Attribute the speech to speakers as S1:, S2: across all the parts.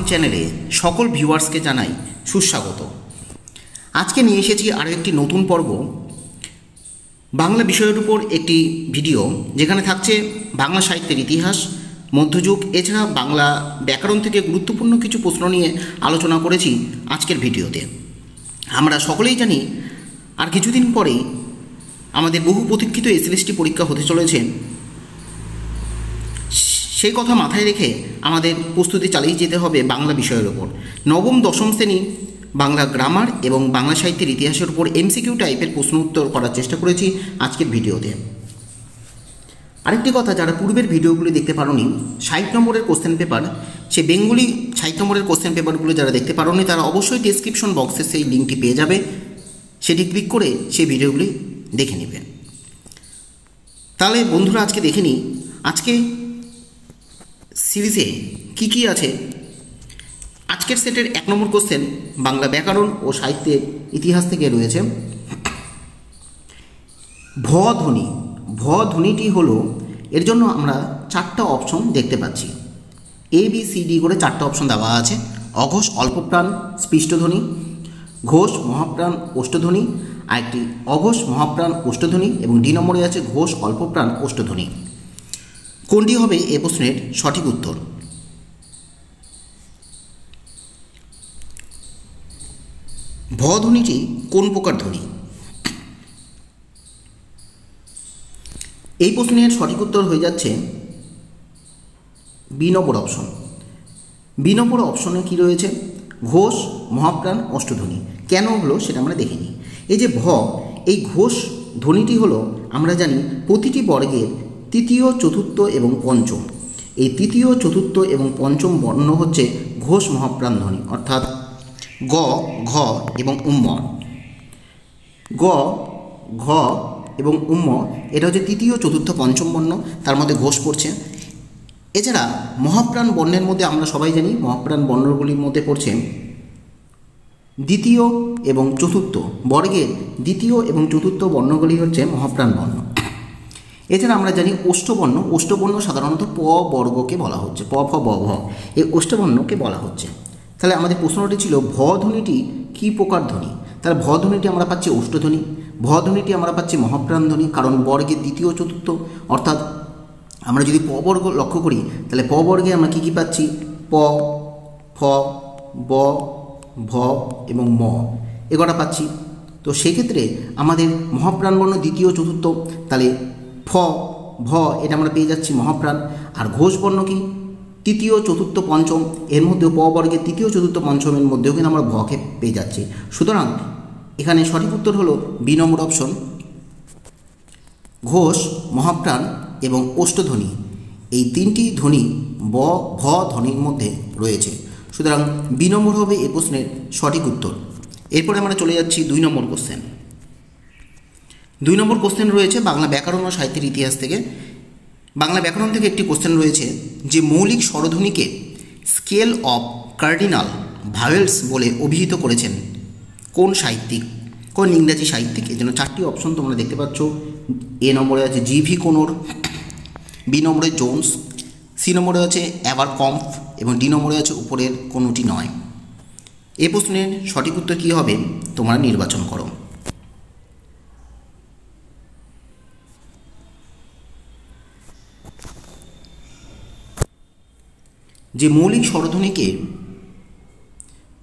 S1: চ্যানেলে সকল ভিউয়ার্সকে জানাই সুস্বাগত। আজকে নিয়ে এসেছি আরও একটি নতুন পর্ব, বাংলা বিষয়ের উপর একটি ভিডিও, যেখানে থাকছে বাংলা সাহিত্যের ইতিহাস, মধ্যযুগ, এছাড়া বাংলা ব্যাকরণ থেকে গুরুত্বপূর্ণ কিছু প্রশ্ন নিয়ে আলোচনা করেছি আজকের ভিডিওতে। আমরা সকলেই জানি আর কিছুদিন পরেই আমাদের বহু প্রতীক্ষিত এসএলএসটি পরীক্ষা হতে চলেছে। সেই কথা মাথায় রেখে আমাদের প্রস্তুতি চালিয়ে যেতে হবে বাংলা বিষয়ের ওপর। নবম দশম শ্রেণী বাংলা গ্রামার এবং বাংলা সাহিত্যের ইতিহাসের উপর এমসিকিউ টাইপের প্রশ্ন উত্তর করার চেষ্টা করেছি আজকের ভিডিওতে। আরেকটি কথা, যারা পূর্বের ভিডিওগুলি দেখতে পারোনি, 60 নম্বরের কোশ্চেন পেপার, সে বেঙ্গলি 60 নম্বরের কোশ্চেন পেপারগুলো যারা দেখতে পারোনি তারা অবশ্যই ডেসক্রিপশন বক্সে সেই লিঙ্কটি পেয়ে যাবে, সেটি ক্লিক করে সেই ভিডিওগুলি দেখে নেবে। তাহলে বন্ধুরা আজকে দেখে নিই আজকে সিরিজে কি কি আছে। আজকের সেটের 1 নম্বর কোশ্চেন বাংলা ব্যাকরণ ও সাহিত্যের ইতিহাস থেকে রয়েছে। ভ ধ্বনি। ভ ধ্বনিটি হলো, এর জন্য আমরা 4টা অপশন দেখতে পাচ্ছি, ABCD করে 4টা অপশন দেওয়া আছে। অঘোষ অল্পপ্রাণ স্পৃষ্টধ্বনি, ঘোষ মহাপ্রাণ ওষ্ঠধ্বনি, আরেকটি অঘোষ মহাপ্রাণ ওষ্ঠধ্বনি, এবং ডি নম্বরে আছে ঘোষ অল্পপ্রাণ ওষ্ঠধ্বনি। কোনটি হবে এ প্রশ্নের সঠিক উত্তর? ভ ধ্বনিটি কোন প্রকার ধ্বনি? এই প্রশ্নের সঠিক উত্তর হয়ে যাচ্ছে বি নম্বর অপশন। বি নম্বর অপশনে কি রয়েছে? ঘোষ মহাপ্রাণ অষ্টধ্বনি। কেন হলো সেটা আমরা দেখে নিই। এই যে ভ, এই ঘোষ ধ্বনিটি হলো, আমরা জানি প্রতিটি বর্গের তৃতীয়, চতুর্থ এবং পঞ্চম, এই তৃতীয়, চতুর্থ এবং পঞ্চম বর্ণ হচ্ছে ঘোষ মহাপ্রাণ ধ্বনি, অর্থাৎ গ, ঘ এবং উম্ম। গ, ঘ এবং উম্ম এটা হচ্ছে তৃতীয়, চতুর্থ, পঞ্চম বর্ণ, তার মধ্যে ঘোষ পড়ছে। এছাড়া মহাপ্রাণ বর্ণের মধ্যে আমরা সবাই জানি মহাপ্রাণ বর্ণগুলির মধ্যে পড়ছে দ্বিতীয় এবং চতুর্থ বর্গের দ্বিতীয় এবং চতুর্থ বর্ণগুলি হচ্ছে মহাপ্রাণ বর্ণ। এছাড়া আমরা জানি ওষ্ঠবর্ণ। ওষ্ঠবর্ণ সাধারণত প বর্গকে বলা হচ্ছে, প ফ ব ভ, এই ওষ্ঠবর্ণকে বলা হচ্ছে। তাহলে আমাদের প্রশ্নটি ছিল ভ ধ্বনিটি কী প্রকার ধ্বনি? তাহলে ভ ধ্বনিটি আমরা পাচ্ছি ওষ্ঠধ্বনি, ভ ধ্বনিটি আমরা পাচ্ছি মহাপ্রাণ ধ্বনি, কারণ বর্গের দ্বিতীয়, চতুর্থ, অর্থাৎ আমরা যদি প বর্গ লক্ষ্য করি তাহলে প বর্গে আমরা কী কী পাচ্ছি? প, ফ, ব, ভ এবং ম, এগুলো পাচ্ছি। তো সেক্ষেত্রে আমাদের মহাপ্রাণ বর্ণ দ্বিতীয়, চতুর্থ, তাহলে ফ, ভ এটা আমরা পেয়ে যাচ্ছি মহাপ্রাণ। আর ঘোষ বর্ণ কি? তৃতীয়, চতুর্থ, পঞ্চম, এর মধ্যেও প বর্গের তৃতীয়, চতুর্থ, পঞ্চমের মধ্যেও কিন্তু আমরা ভকে পেয়ে যাচ্ছি। সুতরাং এখানে সঠিক উত্তর হলো বি নম্বর অপশন, ঘোষ মহাপ্রাণ এবং ওষ্ঠধ্বনি, এই 3টি ধ্বনি ব, ভ ধ্বনির মধ্যে রয়েছে। সুতরাং বি নম্বর হবে এ প্রশ্নের সঠিক উত্তর। এরপরে আমরা চলে যাচ্ছি 2 নম্বর কোশ্চেন। 2 নম্বর কোশ্চেন রয়েছে বাংলা ব্যাকরণ ও সাহিত্যের ইতিহাস থেকে। বাংলা ব্যাকরণ থেকে একটি কোশ্চেন রয়েছে যে মৌলিক স্বরধ্বনিকে স্কেল অফ কার্ডিনাল ভাওয়েলস বলে অভিহিত করেছেন কোন সাহিত্যিক, কোন ইংরাজি সাহিত্যিক? এর জন্য 4টি অপশন তোমরা দেখতে পাচ্ছ। এ নম্বরে আছে জি.ভি. কোনোর, বি নম্বরে জোন্স, সি নম্বরে আছে অ্যাবারকম্ফ এবং ডি নম্বরে আছে উপরের কোনোটি নয়। এই প্রশ্নের সঠিক উত্তর কী হবে তোমরা নির্বাচন করো। যে মৌলিক স্বরধ্বনিকে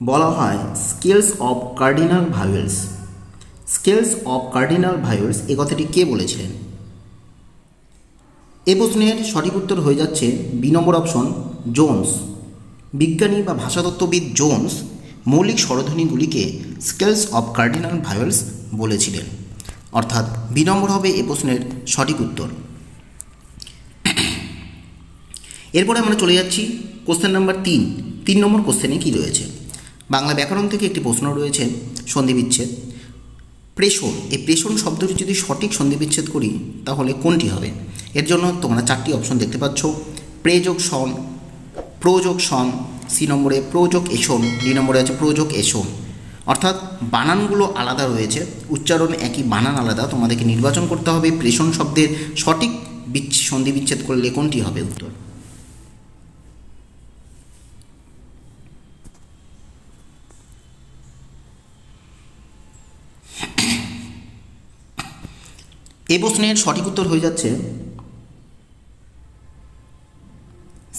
S1: বলা হয় scales of cardinal vowels, scales of cardinal vowels, এ কথাটি কে বলেছিলেন? এ প্রশ্নের সঠিক উত্তর হয়ে যাচ্ছে বি নম্বর অপশন, জোন্স। বিজ্ঞানী বা ভাষাতত্ত্ববিদ জোন্স মৌলিক স্বরধ্বনিগুলিকে স্কেলস অফ কার্ডিনাল ভাওয়েলস বলেছিলেন, অর্থাৎ বি নম্বর হবে এ প্রশ্নের সঠিক উত্তর। এরপরে আমরা চলে যাচ্ছি কোশ্চেন নাম্বার 3 নম্বর কোশ্চেনে কী রয়েছে? বাংলা ব্যাকরণ থেকে একটি প্রশ্ন রয়েছে সন্ধিবিচ্ছেদ। প্রেষণ, এই প্রেষণ শব্দটি যদি সঠিক সন্ধিবিচ্ছেদ করি তাহলে কোনটি হবে? এর জন্য তোমরা 4টি অপশন দেখতে পাচ্ছ, প্রেযোগ সন, প্রযোগ সন, সি নম্বরে প্রযোগ এসন, ডি নম্বরে আছে প্রযোগ এসন। অর্থাৎ বানানগুলো আলাদা রয়েছে, উচ্চারণ একই, বানান আলাদা। তোমাদেরকে নির্বাচন করতে হবে প্রেষণ শব্দের সঠিক সন্ধিবিচ্ছেদ করলে কোনটি হবে উত্তর। এই প্রশ্নের সঠিক উত্তর হয়ে যাচ্ছে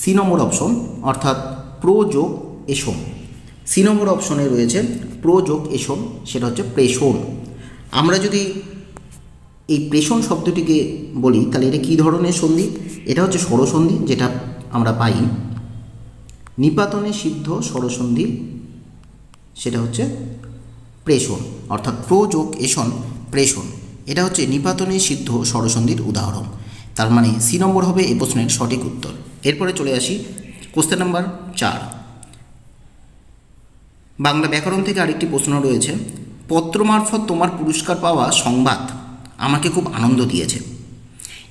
S1: সি নম্বর অপশন, অর্থাৎ প্রো যোগ এসন। সি নম্বর অপশনে রয়েছে প্রো যোগ এসন, সেটা হচ্ছে প্রেষণ। আমরা যদি এই প্রেষণ শব্দটিকে বলি তাহলে এটা কী ধরনের সন্ধি? এটা হচ্ছে স্বরসন্ধি, যেটা আমরা পাই নিপাতনে সিদ্ধ স্বরসন্ধি, সেটা হচ্ছে প্রেষণ, অর্থাৎ প্রো যোগ এসন প্রেষণ। এটা হচ্ছে নিপাতনে সিদ্ধ স্বরসন্ধির উদাহরণ। তার মানে সি নম্বর হবে এই প্রশ্নের সঠিক উত্তর। এরপরে চলে আসি কোশ্চেন নাম্বার 4। বাংলা ব্যাকরণ থেকে আরেকটি প্রশ্ন রয়েছে, পত্র মারফত তোমার পুরস্কার পাওয়া সংবাদ আমাকে খুব আনন্দ দিয়েছে।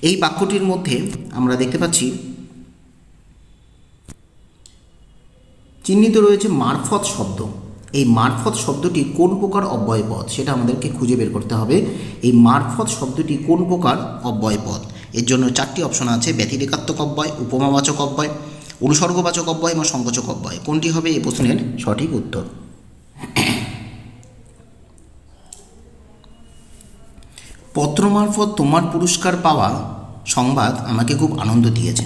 S1: এই বাক্যটির মধ্যে আমরা দেখতে পাচ্ছি চিহ্নিত রয়েছে মারফত শব্দ। এই মারফত শব্দটি কোন প্রকার অব্যয়পদ সেটা আমাদেরকে খুঁজে বের করতে হবে। এই মারফত শব্দটি কোন প্রকার অব্যয়পদ? এর জন্য 4টি অপশন আছে, ব্যতিরেকাত্মক অব্যয়, উপমাবাচক অব্যয়, অনুসর্গবাচক অব্যয় এবং সংকোচক অব্যয়। কোনটি হবে এই প্রশ্নের সঠিক উত্তর? পত্র মারফত তোমার পুরস্কার পাওয়া সংবাদ আমাকে খুব আনন্দ দিয়েছে।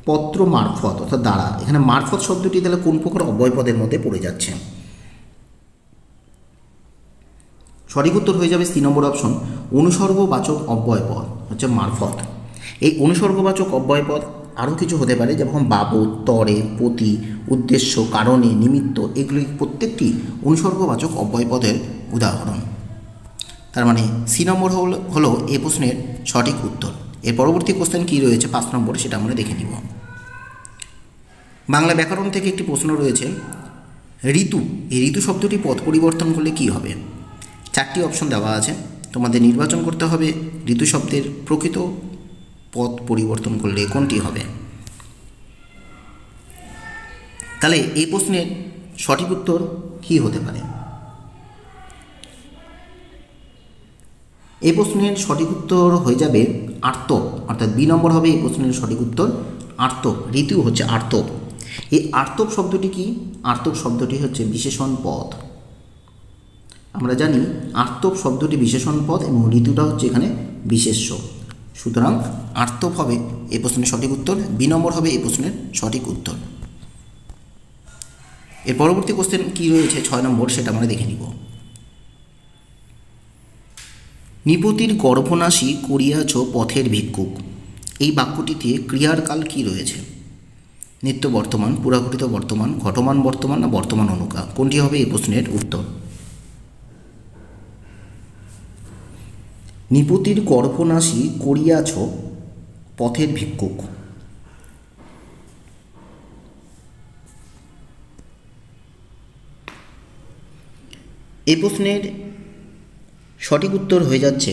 S1: পত্র মারফত অর্থাৎ দ্বারা, এখানে মারফত শব্দটি তাহলে কোন প্রকার অব্যয়পদের মধ্যে পড়ে যাচ্ছে? সঠিক উত্তর হয়ে যাবে সি নম্বর অপশন, অনুসর্গবাচক অব্যয়পদ হচ্ছে মারফত। এই অনুসর্গবাচক অব্যয়পদ আরও কিছু হতে পারে, যেমন বাবদ, তরে, প্রতি, উদ্দেশ্য, কারণে, নিমিত্ত, এগুলি প্রত্যেকটি অনুসর্গবাচক অব্যয়পদের উদাহরণ। তার মানে সি নম্বর হলো এই প্রশ্নের সঠিক উত্তর। এর পরবর্তী কোশ্চেন কী রয়েছে 5 নম্বর, সেটা আমরা দেখে নিব। বাংলা ব্যাকরণ থেকে একটি প্রশ্ন রয়েছে, ঋতু, এই ঋতু শব্দটি পদ পরিবর্তন করলে কী হবে? 4টি অপশন দেওয়া আছে, তোমাদের নির্বাচন করতে হবে ঋতু শব্দের প্রকৃত পদ পরিবর্তন করলে কোনটি হবে। তাহলে এই প্রশ্নের সঠিক উত্তর কী হতে পারে? এই প্রশ্নের সঠিক উত্তর হয়ে যাবে আর্তব, অর্থাৎ বি নম্বর হবে এই প্রশ্নের সঠিক উত্তর আর্তব। ঋতু হচ্ছে আর্তব। এই আর্তব শব্দটি কি? আর্তব শব্দটি হচ্ছে বিশেষণ পদ। আমরা জানি আর্তব শব্দটি বিশেষণ পদ এবং ঋতুটা হচ্ছে এখানে বিশেষ্য। সুতরাং আর্তব হবে এই প্রশ্নের সঠিক উত্তর, বি নম্বর হবে এই প্রশ্নের সঠিক উত্তর। এর পরবর্তী কোশ্চেন কী রয়েছে 6 নম্বর, সেটা আমরা দেখে নিব। নিপতির গর্ভনাশী করিয়াছ পথের ভিক্ষুক, এই বাক্যটিতে ক্রিয়ার কাল কী রয়েছে? নিত্য বর্তমান, পুরাঘটিত বর্তমান, ঘটমান বর্তমান না বর্তমান অনুকা? কোনটি হবে এই প্রশ্নের উত্তর? নিপতির গর্ভনাশী করিয়াছ পথের ভিক্ষুক, এই প্রশ্নের সঠিক উত্তর হয়ে যাচ্ছে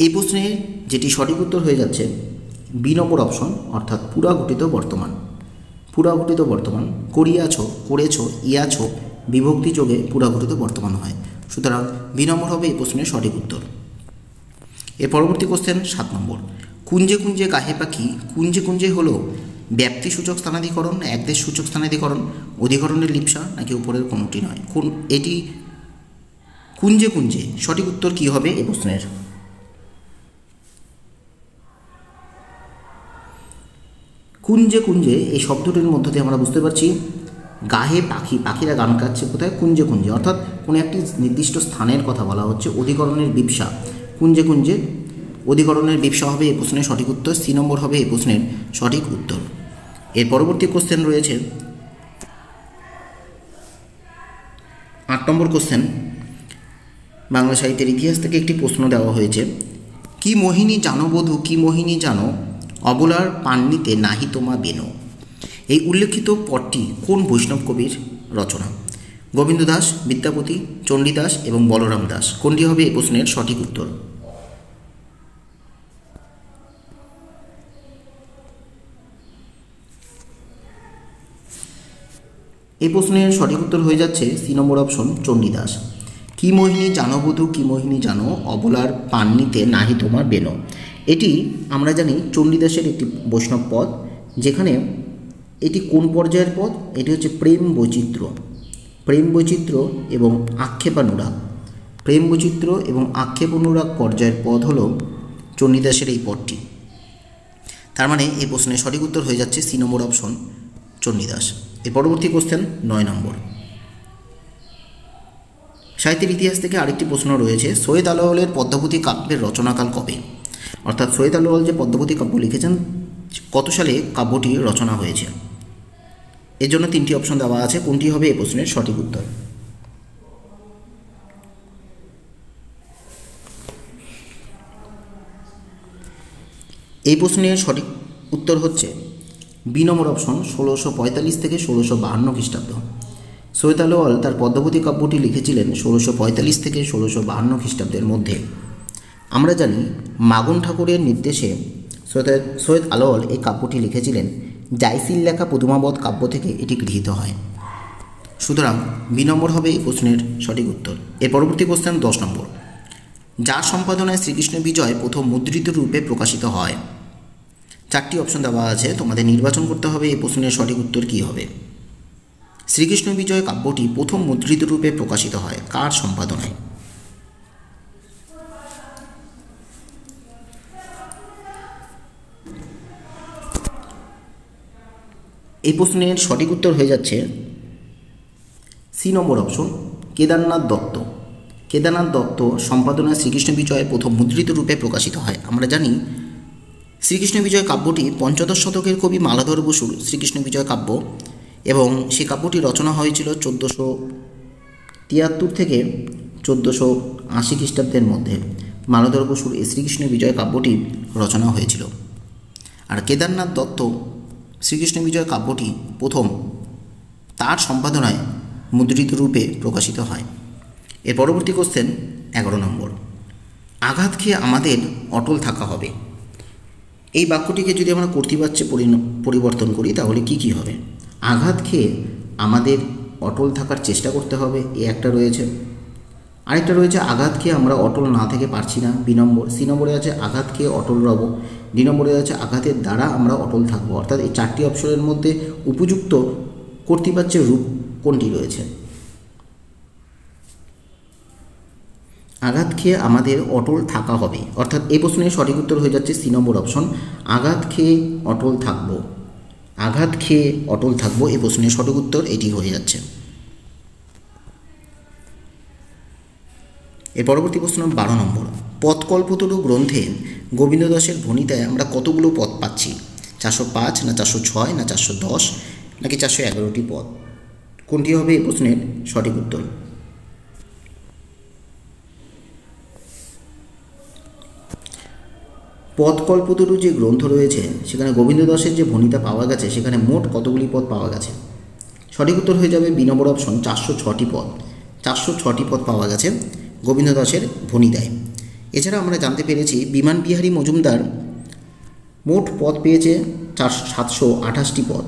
S1: এই প্রশ্নের যেটি সঠিক উত্তর হয়ে যাচ্ছে বি নম্বর অপশন, অর্থাৎ পুরাঘটিত বর্তমান। পুরাঘটিত বর্তমান, করিয়াছ, করেছ, ইয়াছ বিভক্তি যোগে পুরাঘটিত বর্তমান হয়। সুতরাং বি নম্বর হবে এই প্রশ্নের সঠিক উত্তর। এর পরবর্তী কোশ্চেন 7 নম্বর, কুঞ্জে কুঞ্জে গাহে পাখি, কুঞ্জে কুঞ্জে হলো ব্যাপ্তিসূচক স্থানাধিকরণ, একদেশ সূচক স্থানাধিকরণ, অধিকরণের লিপ্সা, নাকি উপরের কোনোটি নয়? এটি কুঞ্জে কুঞ্জে, সঠিক উত্তর কী হবে এই প্রশ্নের? কুঞ্জে কুঞ্জে এই শব্দটির মধ্য দিয়ে আমরা বুঝতে পারছি গাহে পাখি, পাখিরা গান গাচ্ছে কোথায়? কুঞ্জে কুঞ্জে, অর্থাৎ কোনো একটি নির্দিষ্ট স্থানের কথা বলা হচ্ছে। অধিকরণের বিপসা, কুঞ্জে কুঞ্জে অধিকরণের বিপসা হবে এই প্রশ্নের সঠিক উত্তর, সি নম্বর হবে এই প্রশ্নের সঠিক উত্তর। এর পরবর্তী কোশ্চেন রয়েছে 8 নম্বর কোশ্চেন। বাংলা সাহিত্যের ইতিহাস থেকে একটি প্রশ্ন দেওয়া হয়েছে, কি মোহিনী জানো বধূ, কি মোহিনী জানো অবলার পান্নিতে নাহি তোমা বেনো, এই উল্লেখিত পদটি কোন বৈষ্ণব কবির রচনা? গোবিন্দ দাস, বিদ্যাপতি, চণ্ডীদাস এবং বলরাম দাস। কোনটি হবে এই প্রশ্নের সঠিক উত্তর? এই প্রশ্নের সঠিক উত্তর হয়ে যাচ্ছে সি নম্বর অপশন, চণ্ডীদাস। কি মোহিনী জানো বধূ, কি মোহিনী জানো অবলার পান্নিতে নাহি তোমার বেনো, এটি আমরা জানি চণ্ডীদাসের একটি বৈষ্ণব পদ। যেখানে এটি কোন পর্যায়ের পদ? এটি হচ্ছে প্রেম বৈচিত্র্য। প্রেম বৈচিত্র্য এবং আক্ষেপানুরাগ, প্রেম বৈচিত্র্য এবং আক্ষেপানুরাগ পর্যায়ের পদ হল চণ্ডীদাসের এই পদটি। তার মানে এই প্রশ্নের সঠিক উত্তর হয়ে যাচ্ছে সি নম্বর অপশন, চণ্ডীদাস। এর পরবর্তী কোশ্চেন 9 নম্বর। সাহিত্যের ইতিহাস থেকে আরেকটি প্রশ্ন রয়েছে, সৈয়দ আলাওলের পদ্মাবতী কাব্যের রচনাকাল কবে? অর্থাৎ সৈয়দ আলাওল যে পদ্মাবতী কাব্য লিখেছেন কত সালে কাব্যটি রচনা হয়েছে? এর জন্য 3টি অপশন দেওয়া আছে, কোনটি হবে এই প্রশ্নের সঠিক উত্তর? এই প্রশ্নের সঠিক উত্তর হচ্ছে বি নম্বর অপশন, 1645 থেকে 1652 খ্রিস্টাব্দ। সৈয়দ আলাওল তার পদ্মাবতী কাব্যটি লিখেছিলেন 1645 থেকে 1652 খ্রিস্টাব্দের মধ্যে। আমরা জানি মাগন ঠাকুরের নির্দেশে সৈয়দ আলাওল এই কাব্যটি লিখেছিলেন। জাইসির লেখা পদুমাবত কাব্য থেকে এটি গৃহীত হয়। সুতরাং বি নম্বর হবে এই প্রশ্নের সঠিক উত্তর। এর পরবর্তী কোশ্চেন 10 নম্বর। যার সম্পাদনায় শ্রীকৃষ্ণ বিজয় প্রথম মুদ্রিত রূপে প্রকাশিত হয়? 4টি অপশন দেওয়া আছে, তোমাদের নির্বাচন করতে হবে এই প্রশ্নের সঠিক উত্তর কী হবে। শ্রীকৃষ্ণ বিজয় কাব্যটি প্রথম মুদ্রিত রূপে প্রকাশিত হয় কার সম্পাদনায়? এই প্রশ্নের সঠিক উত্তর হয়ে যাচ্ছে সি নম্বর অপশন, কেদারনাথ দত্ত। কেদারনাথ দত্ত সম্পাদনায় শ্রীকৃষ্ণ বিজয় প্রথম মুদ্রিত রূপে প্রকাশিত হয়। আমরা জানি শ্রীকৃষ্ণ বিজয় কাব্যটি পঞ্চদশ শতকের কবি মালাধর বসুর শ্রীকৃষ্ণ বিজয় কাব্য, এবং সেই কাব্যটি রচনা হয়েছিল 1473 থেকে 1480 খ্রিস্টাব্দের মধ্যে। মালাধর বসুর এই শ্রীকৃষ্ণ বিজয় কাব্যটি রচনা হয়েছিল। আর কেদারনাথ দত্ত শ্রীকৃষ্ণ বিজয় কাব্যটি প্রথম তার সম্পাদনায় মুদ্রিত রূপে প্রকাশিত হয়। এর পরবর্তী কোশ্চেন 11 নম্বর। আঘাত খেয়ে আমাদের অটল থাকা হবে। এই বাক্যটিকে যদি আমরা কর্তৃবাচ্যে পরিবর্তন করি তাহলে কি কি হবে? আঘাত খেয়ে আমাদের অটল থাকার চেষ্টা করতে হবে, এ একটা রয়েছে। আরেকটা রয়েছে আঘাত খেয়ে আমরা অটল না থেকে পারছি না, বি নম্বর। সি নম্বরে আছে আঘাত খেয়ে অটল রব। ডি নম্বরে আছে আঘাতের দ্বারা আমরা অটল থাকবো। অর্থাৎ এই 4টি অপশনের মধ্যে উপযুক্ত কর্তৃবাচ্যের রূপ কোনটি রয়েছে? আঘাত খেয়ে আমাদের অটল থাকা হবে, অর্থাৎ এই প্রশ্নের সঠিক উত্তর হয়ে যাচ্ছে সি নম্বর অপশন, আঘাত খেয়ে অটল থাকবো। আঘাত খেয়ে অটল থাকবো, এই প্রশ্নের সঠিক উত্তর এটি হয়ে যাচ্ছে। এর পরবর্তী প্রশ্ন 12 নম্বর। পদকল্পতরু গ্রন্থে গোবিন্দ দাসের ভণিতায় আমরা কতগুলো পদ পাচ্ছি? 405 না 406 না 410 নাকি 411টি পদ? কোনটি হবে এই প্রশ্নের সঠিক উত্তর? পদকল্পতরু যে গ্রন্থ রয়েছে সেখানে গোবিন্দ দাসের যে ভণিতা পাওয়া গেছে সেখানে মোট কতগুলি পদ পাওয়া গেছে? সঠিক উত্তর হয়ে যাবে বি নম্বর অপশন, 406টি পদ। 406টি পদ পাওয়া গেছে গোবিন্দ দাসের ভণিতায়। এছাড়া আমরা জানতে পেরেছি বিমান বিহারী মজুমদার মোট পদ পেয়েছে 728টি পদ।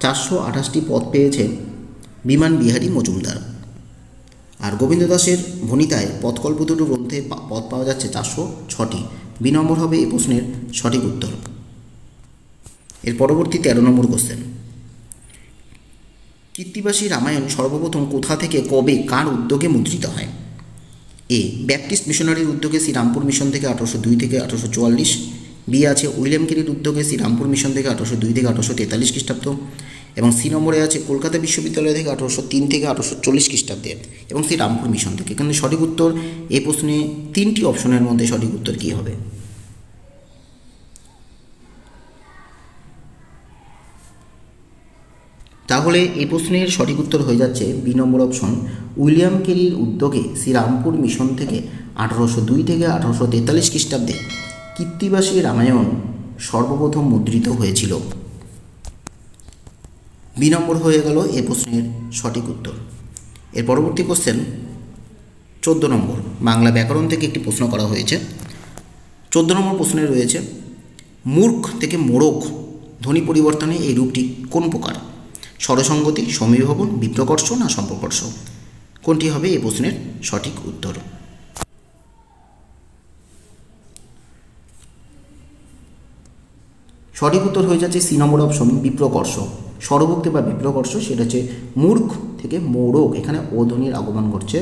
S1: 428টি পদ পেয়েছে বিমান বিহারী মজুমদার। আর গোবিন্দ দাসের ভণিতায় পদকল্পতরু গ্রন্থে পদ পাওয়া যাচ্ছে 406টি। বি নম্বর হবে এই প্রশ্নের সঠিক উত্তর। এর পরবর্তী 13 নম্বর কোশ্চেন। কৃত্তিবাসী রামায়ণ সর্বপ্রথম কোথা থেকে কবে কার উদ্যোগে মুদ্রিত হয়? এ, ব্যাপটিস্ট মিশনারির উদ্যোগে শ্রীরামপুর মিশন থেকে 1802 থেকে 1844। বি আছে উইলিয়াম কেরির উদ্যোগে শ্রীরামপুর মিশন থেকে 1802 থেকে 1843 খ্রিস্টাব্দ। এবং সি নম্বরে আছে কলকাতা বিশ্ববিদ্যালয় থেকে 1803 থেকে 1840 খ্রিস্টাব্দে এবং শ্রীরামপুর মিশন থেকে। কিন্তু সঠিক উত্তর এই প্রশ্নে 3টি অপশনের মধ্যে সঠিক উত্তর কী হবে? তাহলে এই প্রশ্নের সঠিক উত্তর হয়ে যাচ্ছে বি নম্বর অপশন, উইলিয়াম কেরির উদ্যোগে শ্রীরামপুর মিশন থেকে 1802 থেকে 1843 খ্রিস্টাব্দে কৃত্তিবাসী রামায়ণ সর্বপ্রথম মুদ্রিত হয়েছিল। বি নম্বর হয়ে গেল এই প্রশ্নের সঠিক উত্তর। এর পরবর্তী কোশ্চেন 14 নম্বর। বাংলা ব্যাকরণ থেকে একটি প্রশ্ন করা হয়েছে। 14 নম্বর প্রশ্নে রয়েছে মূর্খ থেকে মোড়ক ধ্বনি পরিবর্তনে এই রূপটি কোন প্রকার? স্বরসঙ্গতি, সমীভবন, বিপ্রকর্ষ না সম্প্রকর্ষ? কোনটি হবে এই প্রশ্নের সঠিক উত্তর? সঠিক উত্তর হয়ে যাচ্ছে সি নম্বর অপশন বিপ্রকর্ষ। স্বরভক্তি বা বিপ্রকর্ষ সেটা হচ্ছে মূর্খ থেকে মৌরক, এখানে ও ধ্বনির আগমন ঘটছে।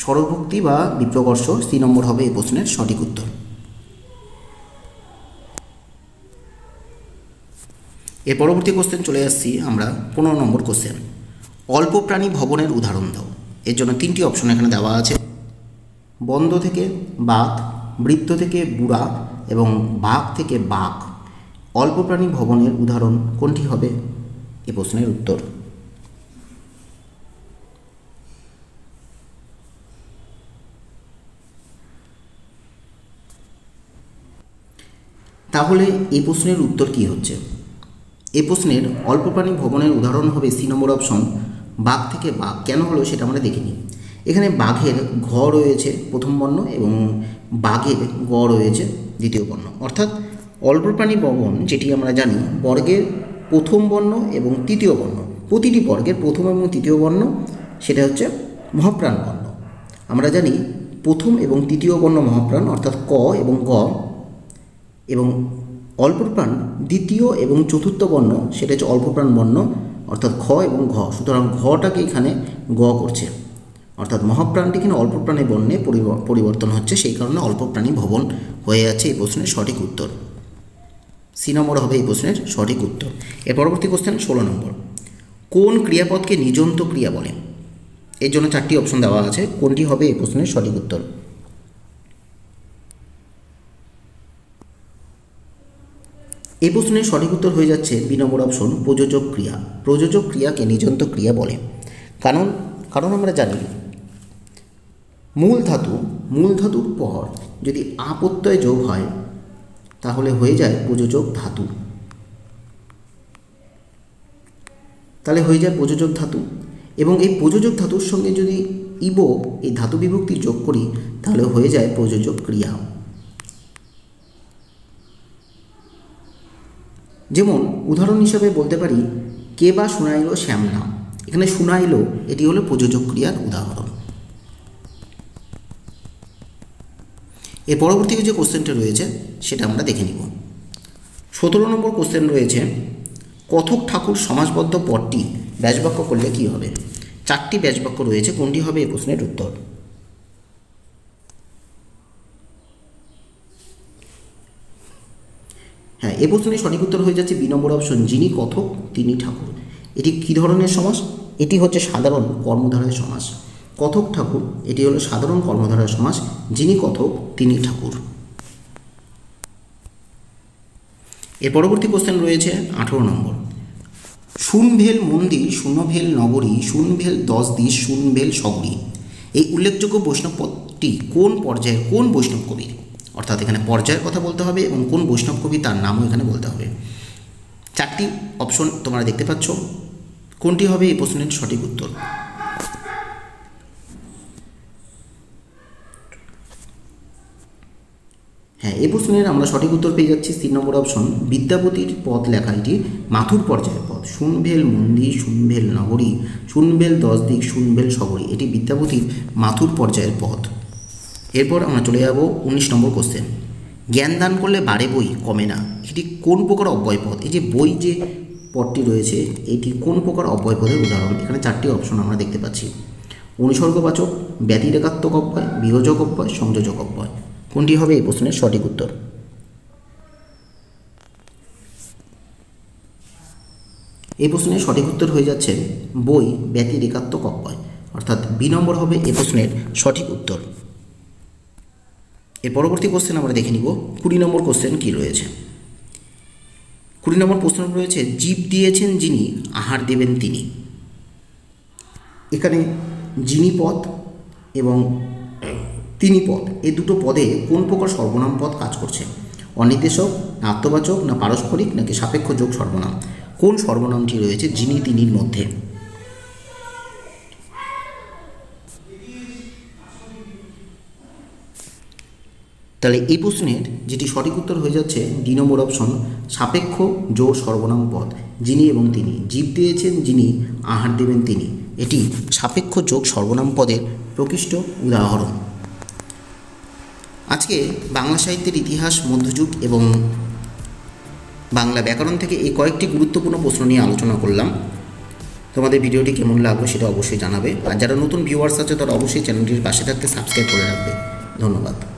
S1: স্বরভক্তি বা বিপ্রকর্ষ সি নম্বর হবে এই প্রশ্নের সঠিক উত্তর। এর পরবর্তী কোশ্চেন চলে আসছি আমরা 15 নম্বর কোশ্চেন। অল্প প্রাণী ভবনের উদাহরণ দাও। এর জন্য 3টি অপশন এখানে দেওয়া আছে। বন্ধ থেকে বাঘ, বৃত্ত থেকে বুড়া এবং বাঘ থেকে বাঘ। অল্প প্রাণী ভবনের উদাহরণ কোনটি হবে এ প্রশ্নের উত্তর? তাহলে এই প্রশ্নের উত্তর কি হচ্ছে? এই প্রশ্নের অল্প প্রাণী ভবনের উদাহরণ হবে সি নম্বর অপশন বাঘ থেকে বাঘ। কেন হলো সেটা আমরা দেখিনি। এখানে বাঘের ঘ রয়েছে প্রথম বর্ণ এবং বাঘের গ রয়েছে দ্বিতীয় বর্ণ, অর্থাৎ অল্প প্রাণী ভবন যেটি আমরা জানি বর্গের প্রথম বর্ণ এবং তৃতীয় বর্ণ, প্রতিটি বর্গের প্রথম এবং তৃতীয় বর্ণ সেটা হচ্ছে মহাপ্রাণ বর্ণ। আমরা জানি প্রথম এবং তৃতীয় বর্ণ মহাপ্রাণ, অর্থাৎ ক এবং গ, এবং অল্পপ্রাণ দ্বিতীয় এবং চতুর্থ বর্ণ সেটা হচ্ছে অল্পপ্রাণ বর্ণ, অর্থাৎ খ এবং ঘ। সুতরাং ঘটাকে এখানে গ করছে, অর্থাৎ মহাপ্রাণটি এখানে অল্পপ্রাণী বর্ণে পরিবর্তন হচ্ছে, সেই কারণে অল্পপ্রাণী ভবন হয়ে যাচ্ছে এই প্রশ্নের সঠিক উত্তর। সি নম্বর হবে এই প্রশ্নের সঠিক উত্তর। এর পরবর্তী কোশ্চেন 16 নম্বর। কোন ক্রিয়াপদকে নিজন্ত ক্রিয়া বলে? এর জন্য 4টি অপশন দেওয়া আছে। কোনটি হবে এই প্রশ্নের সঠিক উত্তর? এই প্রশ্নের সঠিক উত্তর হয়ে যাচ্ছে বি নম্বর অপশন প্রযোজক ক্রিয়া। প্রযোজক ক্রিয়াকে নিজন্ত ক্রিয়া বলে। কারণ আমরা জানি মূল ধাতুর পর যদি আ প্রত্যয় যোগ হয় তাহলে হয়ে যায় প্রযোজক ধাতু, এবং এই প্রযোজক ধাতুর সঙ্গে যদি ইব এই ধাতু বিভক্তি যোগ করি তাহলে হয়ে যায় প্রযোজক ক্রিয়া। যেমন উদাহরণ হিসাবে বলতে পারি কে বা শুনাইল শ্যাম নাম। এখানে শুনাইল এটি হলো প্রযোজক ক্রিয়ার উদাহরণ। এর পরবর্তী যে কোশ্চেনটা রয়েছে সেটা আমরা দেখে নিব। 17 নম্বর কোশ্চেন রয়েছে কথক ঠাকুর সমাসবদ্ধ পদটি ব্যাসবাক্য করলে কি হবে? 4টি ব্যাসবাক্য রয়েছে। কোনটি হবে এই প্রশ্নের উত্তর? হ্যাঁ, এই প্রশ্নের সঠিক উত্তর হয়ে যাচ্ছে বি নম্বর অপশন যিনি কথক তিনি ঠাকুর। এটি কী ধরনের সমাস? এটি হচ্ছে সাধারণ কর্মধারয় সমাস। কথক ঠাকুর এটি হলো সাধারণ কর্মধারয় সমাস। যিনি কথক তিনি ঠাকুর। এর পরবর্তী কোশ্চেন রয়েছে 18 নম্বর। শুনভেল মন্দির শূন্যভেল নগরী শুনভেল 10 দিশ শুনভেল সগরী। এই উল্লেখযোগ্য বৈষ্ণব পদটি কোন পর্যায়ের কোন বৈষ্ণব কবির? অর্থাৎ এখানে পর্যায়ের কথা বলতে হবে এবং কোন বৈষ্ণব কবি তার নামও এখানে বলতে হবে। 4টি অপশন তোমরা দেখতে পাচ্ছ। কোনটি হবে এই প্রশ্নের সঠিক উত্তর? হ্যাঁ, এই প্রশ্নের আমরা সঠিক উত্তর পেয়ে যাচ্ছি 3 নম্বর অপশন বিদ্যাপতির পদ লেখা। এটি মাথুর পর্যায়ের পদ। শুনভেল মন্দির শুনভেল নগরী শুনভেল 10 দিক শুনভেল সগরী, এটি বিদ্যাপতির মাথুর পর্যায়ের পদ। এরপর আমরা চলে যাব 19 নম্বর কোশ্চেন। জ্ঞান দান করলে বাড়ে বই কমে না, এটি কোন প্রকার অব্যয় পদ? এই যে বই যে পদটি রয়েছে এটি কোন প্রকার অব্যয় পদের উদাহরণ? এখানে 4টি অপশন আমরা দেখতে পাচ্ছি। অনুসর্গবাচক, ব্যতিরেকাত্মক অব্যয়, বিয়োজক অব্যয়, সংযোজক অব্যয়। কোনটি হবে এই প্রশ্নের সঠিক উত্তর? এই প্রশ্নের সঠিক উত্তর হয়ে যাচ্ছে বই ব্যতিরেকাত্মক অব্যয়, অর্থাৎ বি নম্বর হবে এই প্রশ্নের সঠিক উত্তর। এর পরবর্তী কোশ্চেন আমরা দেখে নিব 20 নম্বর কোশ্চেন কী রয়েছে। 20 নম্বর প্রশ্ন রয়েছে জীব দিয়েছেন যিনি আহার দেবেন তিনি। এখানে যিনি পদ এবং তিনি পদ এই দুটো পদে কোন প্রকার সর্বনাম পদ কাজ করছে? অনির্দেশক, না আত্মবাচক, না পারস্পরিক, নাকি সাপেক্ষ যোগ সর্বনাম? কোন সর্বনামটি রয়েছে যিনি তিনির মধ্যে? তাহলে এই প্রশ্নের যেটি সঠিক উত্তর হয়ে যাচ্ছে ডি নম্বর অপশন সাপেক্ষ যোগ সর্বনাম পদ। যিনি এবং তিনি, জীব দিয়েছেন যিনি আহার দেবেন তিনি, এটি সাপেক্ষ যোগ সর্বনাম পদের প্রকৃষ্ট উদাহরণ। আজকে বাংলা সাহিত্যের ইতিহাস, মধ্যযুগ এবং বাংলা ব্যাকরণ থেকে এই কয়েকটি গুরুত্বপূর্ণ প্রশ্ন নিয়ে আলোচনা করলাম। তোমাদের ভিডিওটি কেমন লাগলো সেটা অবশ্যই জানাবে। আর যারা নতুন ভিউয়ার্স আছে তারা অবশ্যই চ্যানেলটির পাশে থাকতে সাবস্ক্রাইব করে রাখবে। ধন্যবাদ।